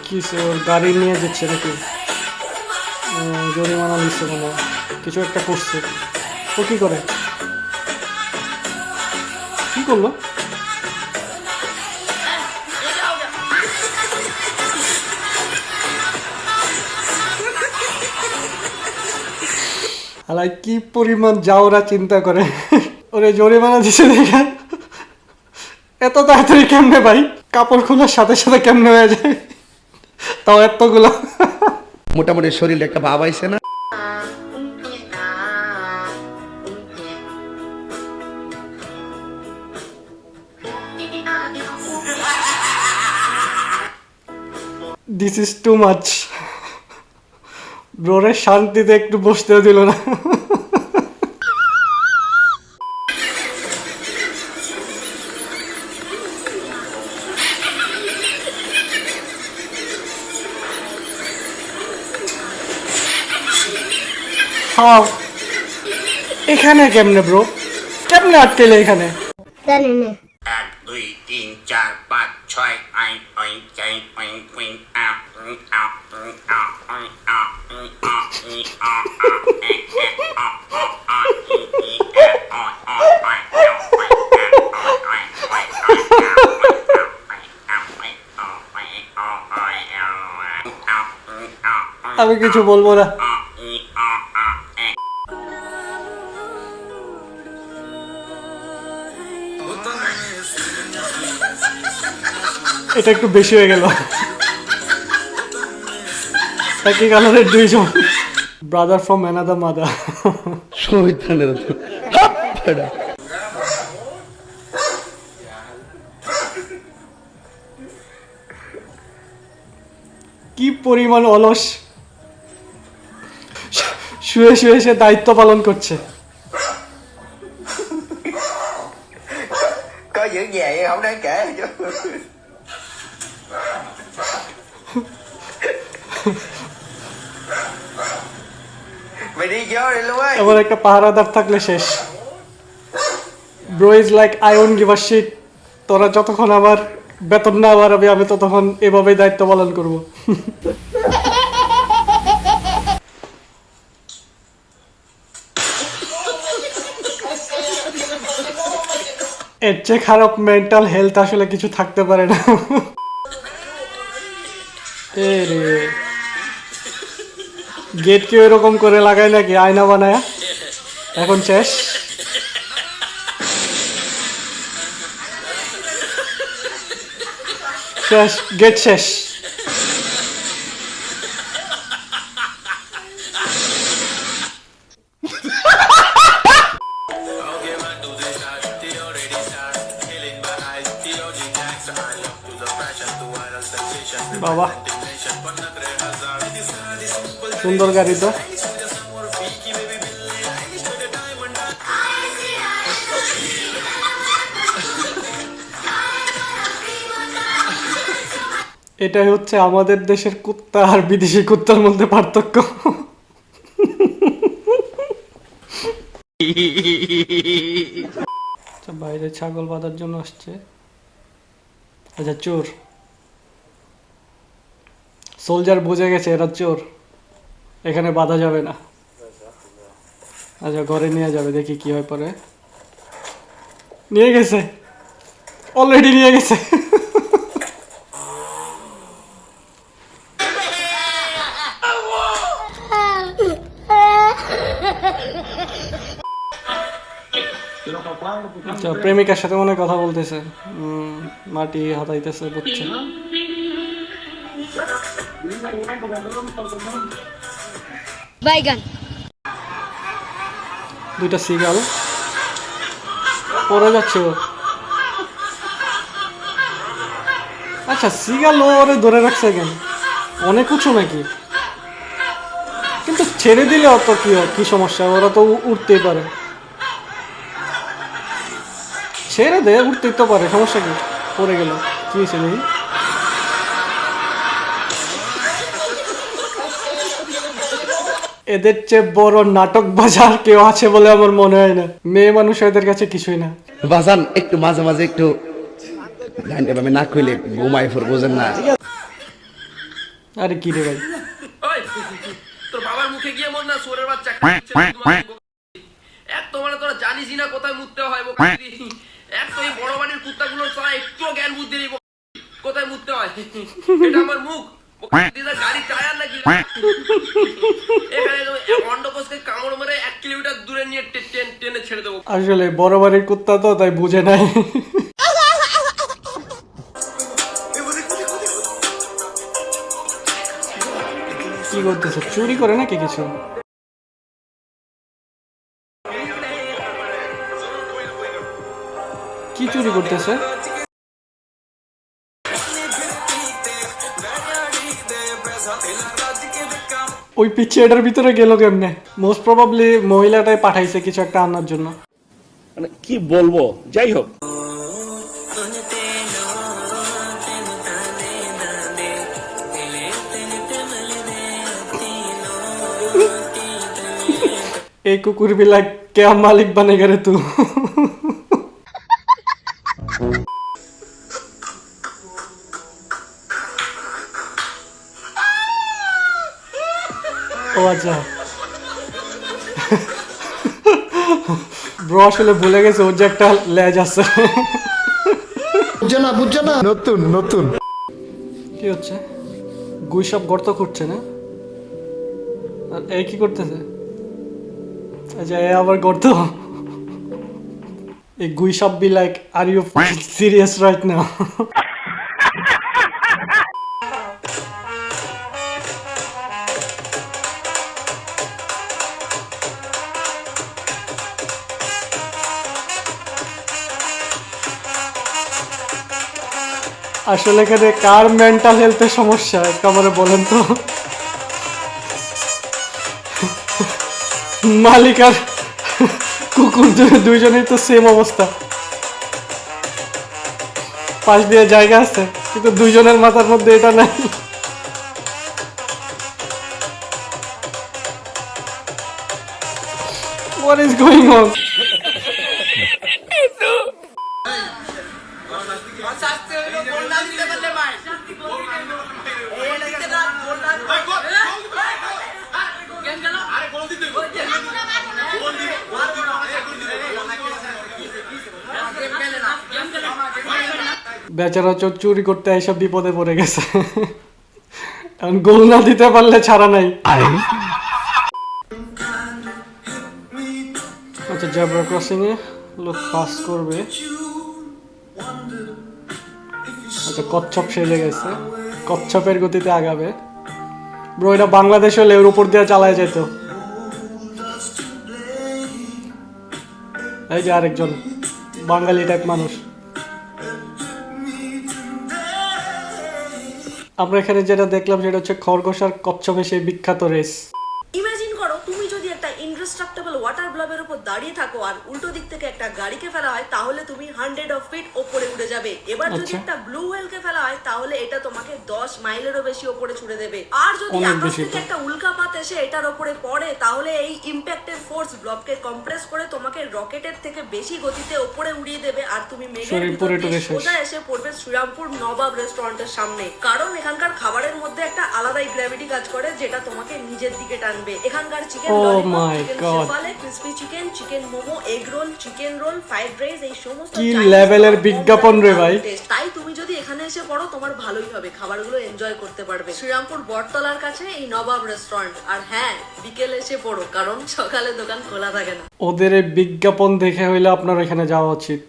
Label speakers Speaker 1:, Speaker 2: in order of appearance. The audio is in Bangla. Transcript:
Speaker 1: কি ওর গাড়ি নিয়ে যাচ্ছে নাকি? জরিমানা নিচ্ছে মানে কিছু একটা করছে। ও কি করে, কি করলো? আলাই কি পরিমাণ যাওরা চিন্তা করে। ওরে জরিমানা দিছে দেখা, এত তাড়াতাড়ি কেমনে ভাই? কাপড় খোলার সাথে সাথে কেমনে হয়ে যায়, তাও এতগুলো।
Speaker 2: মোটামুটি শরীরে একটা ভাব আইছে না?
Speaker 1: This is too much. ব্রোরে শান্তিতে একটু বসতেও দিল না। হ্যাঁ, এখানে কেমনে ব্রো, কেমনে আটকেলে এখানে?
Speaker 3: জানি না।
Speaker 4: 1 2 3 4 5 6 আই ওই চাই ওই কুইন আ আ আ আ
Speaker 1: আমি কিছু বলবো না। এটা একটু বেশি হয়ে গেল। একই কালারের দুইজন, ব্রাদার ফ্রম অ্যানাদার মাদার।
Speaker 2: শহীদানের
Speaker 1: কি পরিমাণ অলস, শুয়ে শুয়ে সে দায়িত্ব পালন করছে।
Speaker 4: có những về không đáng kể chứ. Mày đi vô đi luôn ấy.
Speaker 1: এবার একটা পাহারাদার থাকলে শেষ। Bro is like I won't give a shit. তোরা যতক্ষণ আমার বেতন না বাড়াবে আমি ততক্ষণ এভাবেই দায়িত্ব পালন করব। এর চেয়ে খারাপ মেন্টাল হেলথ আসলে কিছু থাকতে পারে না। এ রে, গেট কেউ এরকম করে লাগায় নাকি আয়না বানায়? এখন শেষ। শেষ, গেট শেষ। বাবা, সুন্দর গাড়ি তো। এটাই হচ্ছে আমাদের দেশের কুত্তা আর বিদেশি কুত্তার মধ্যে পার্থক্য। বাইরে ছাগল বাঁধার জন্য আসছে। আচ্ছা, চোর সোলজার বুঝে গেছে এরা চোর, এখানে বাঁধা যাবে না। আচ্ছা, ঘরে নিয়ে যাবে, দেখি কি হয় পরে। নিয়ে গেছে, অলরেডি নিয়ে গেছে। আচ্ছা, প্রেমিকার সাথে মনে হয় কথা বলতেছে, মাটি হাতাইতেছে, বুঝছে।
Speaker 3: বাইগান।
Speaker 1: দুইটা সিগাল পড়ে যাচ্ছে ও। আচ্ছা, সিগাল ওরে ধরে রাখছে কেন? অনেক উঁচু নাকি? কিন্তু ছেড়ে দিলে অত কি সমস্যা? ওরা তো উঠতেই পারে। ছেড়ে দে, উঠতেই তো পারে, সমস্যা কি? পড়ে গেল, কি হয়েছে দেখি। এদের চেয়ে বড় নাটক বাজার কেউ আছে বলে আমার মনে হয় না। মেয়ে মানুষ এদের কাছে কিছুই না।
Speaker 2: বাজান একটু মাঝে মাঝে একটু গানটা আমি না কইলে ঘুমাই ফোর, বোঝেন না?
Speaker 1: আরে কি রে ভাই,
Speaker 5: ওই তোর বাবার মুখে গিয়ে মন না সোরের বাচ্চা এক তো মানে তোরা জানিসই না কোথায় মুততে হয় এক তো এই বড় বাড়ির কুত্তাগুলোর তোরা একটু জ্ঞান বুদ্ধি নেই কোথায় মুততে হয়। এটা আমার মুখ গাড়ি টায়ার নাকি এখানে অন্ডকোষকে কামড় মেরে 1 কিলোমিটার দূরে নিয়ে টেনে ছেড়ে দেবো।
Speaker 1: আসলে বড় বাড়ির কুত্তা তো তাই বুঝে নাই। কি করতেছে, চুরি করে নাকি কিছু? কি চুরি করতেছে? ওই পিচ্ছে এটার ভিতরে গেল কেমনে? মোস্ট প্রবাবলি মহিলাটাই পাঠাইছে কিছু একটা আনার জন্য।
Speaker 6: মানে কি বলবো, যাই হোক।
Speaker 1: এই কুকুর বিলা क्या मालिक बनेगा रे तू? ও আচ্ছা, ব্রো আসলে ভুলে গেছে ওর যে একটা লেজ আছে।
Speaker 2: বুঝছো না নতুন নতুন
Speaker 1: কি হচ্ছে? গুই সব গর্ত করছে না? আর এই কি করতেছে? আচ্ছা, এ আবার গর্ত। এই গুই সব be like, are you serious right now? আসলে এখানে কার মেন্টাল হেলথের সমস্যা একটা আমারে বলেন তো? মালিক আর কুকুর দুইজনেই তো সেম অবস্থা, পাশ দিয়ে জায়গা আছে কিন্তু দুইজনের মাথার মধ্যে এটা নাই। What is going on? বেচারা চোর চুরি করতে এইসব বিপদে পড়ে গেছে, এখন গোল না দিতে পারলে ছাড়া নাই। আচ্ছা, জেব্রা ক্রসিং এ লোক পাস করবে। আচ্ছা, কচ্ছপ সেজে গেছে, কচ্ছপের গতিতে আগাবে। ব্রো, এটা বাংলাদেশ হলে এর উপর দিয়ে চালায় যেত। এই যে আরেকজন বাঙালি টাইপ মানুষ। আমরা এখানে যেটা দেখলাম সেটা হচ্ছে খরগোশ আর কচ্ছপের সেই বিখ্যাত রেস।
Speaker 7: ইমাজিন করো তুমি যদি একটা ইনডেস্ট্রাক্টেবল ওয়াটার ব্লবের উপর দাঁড়িয়ে থাকো আর উল্টো দিক থেকে একটা গাড়িকে ফেলা হয় তাহলে তুমি 100 ফিট উপরে উড়ে যাবে। এবার যদি একটা ব্লু হোয়েলকে ফেলা হয় তাহলে এটা তোমাকে 10 মাইলেরও বেশি উপরে ছুড়ে দেবে। আর যদি আকাশ থেকে একটা উল্কাপাত এসে এটার উপরে পড়ে তাহলে এই ইমপ্যাক্টের ফোর্স ব্লবকে কম্প্রেস করে তোমাকে রকেটের থেকে বেশি গতিতে উপরে উড়িয়ে দেবে আর তুমি মেঘের ভিতর দিয়ে সোজা এসে পড়বে শ্রীরামপুর নবাব রেস্টুরেন্টের সামনে। কারণ এখানকার খাবারের মধ্যে একটা আলাদাই গ্র্যাভিটি কাজ করে যেটা তোমাকে নিজের দিকে টানবে। এখানকার chicken lollipop, crispy chicken, chicken momo, egg roll, chicken roll, fried rice, এই সমস্ত
Speaker 1: কি লেভেলের বিজ্ঞাপন রে ভাই।
Speaker 7: তাই তুমি যদি এখানে এসে পড়ো তোমার ভালোই হবে, খাবারগুলো এনজয় করতে পারবে। শ্রীরামপুর বটতলার কাছে এই নবাব রেস্টুরেন্ট। আর হ্যাঁ, বিকেলে এসে পড়ো কারণ সকালে দোকান খোলা থাকে না।
Speaker 1: ওদের এই বিজ্ঞাপন দেখে হইলে আপনার এখানে যাওয়া উচিত।